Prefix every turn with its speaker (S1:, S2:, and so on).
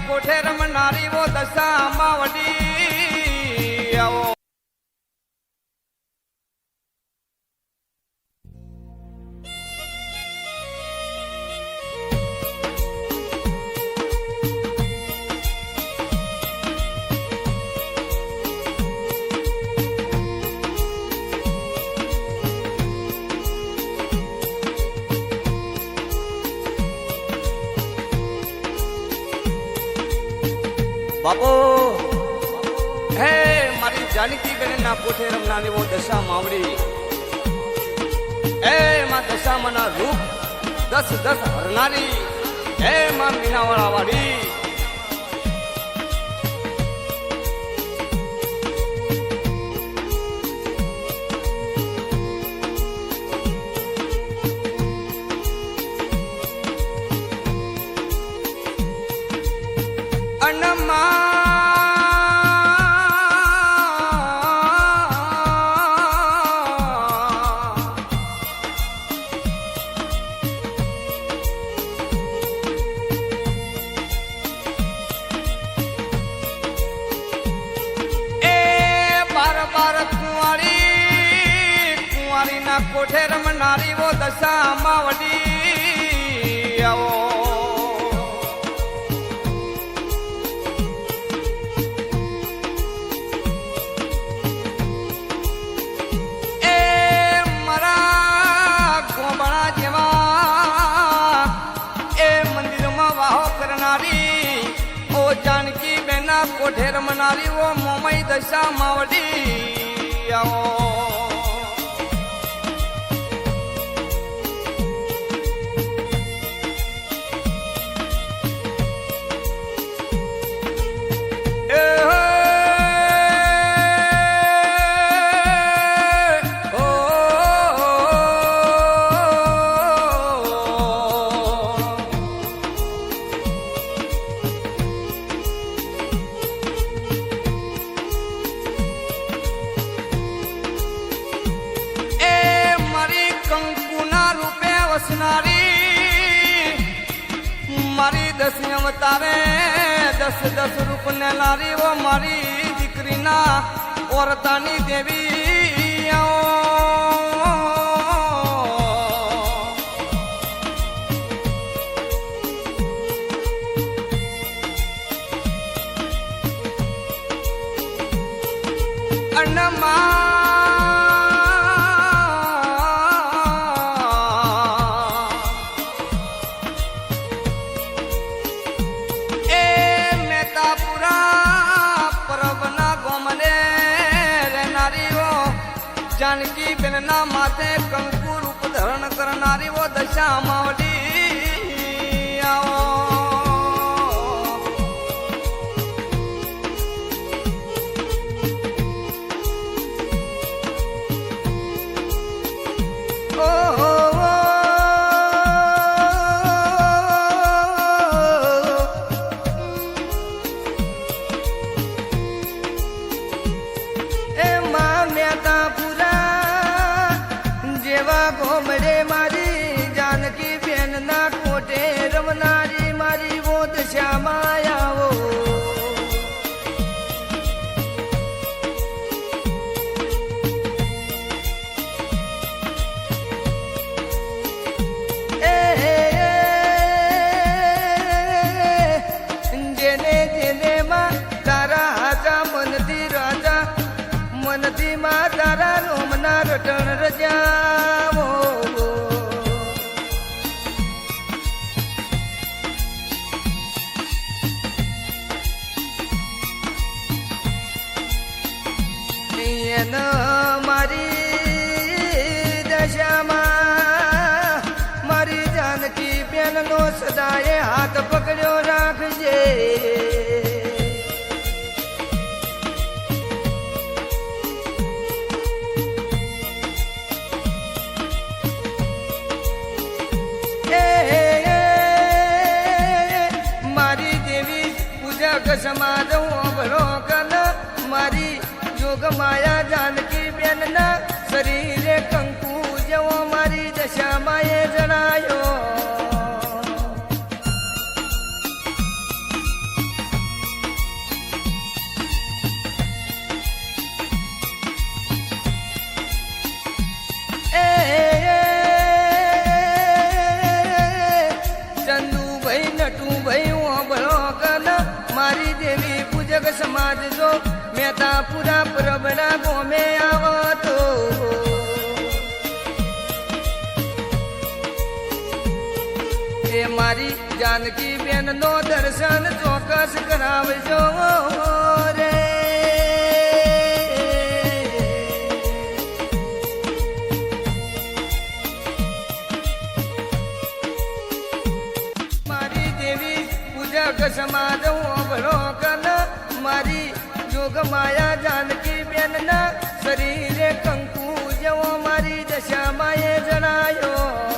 S1: કોઠે રમનારી વો દશા માવડી આવો બાપો હે મારી જાનકી બેન ના કોઠે રમનારી વો દશા માવડી હે માં દશા મના રૂપ 10 હરનારી હે માં મીનાવાળા વાળી કોઠે રમનારી વો દશા માવડી આવો એ મારા ગોબણા જેવા એ મંદિરમાં વાહો કરનારી ઓ જાનકી બેના કોઠે રમનારી વો મોમઈ દશા માવડી આવો મારી 10 અવતારે 10 રૂપ ને લારી વો મારી દીકરીના ઓરતાની દેવી અન્નમાં જાનકી બેન ના માથે કંકુ રૂપ ધારણ કરનારી વો દશા માવડી આવો ગોમડે મારી જાનકી બેન ના કોઠે રમનારી મારી વો દશા માયાવો જેને જેને માં તારા હાજા મનથી રાજા મનથી માં તારા રોમના રટણ રજાવો મારી દશામાં મારી જાનકી બેન નો સદાય હાથ પકડ્યો રાખજે મારી દેવી પૂજા કસમાં દઉં ભરો કન મારી જોગ માયા જાનકી બેન ના શરીરે કંકુ જેવો મારી દશામાં એ જણાયો એ મારી જાનકી બેન નો દર્શન ચોક્કસ કરાવજો રે. મારી દેવી પૂજક સમાજ ઓભળો કન મારી જોગ માયા જાનકી બેન ના શરીરે કંકુ જેવો મારી દશામાં એ જણાયો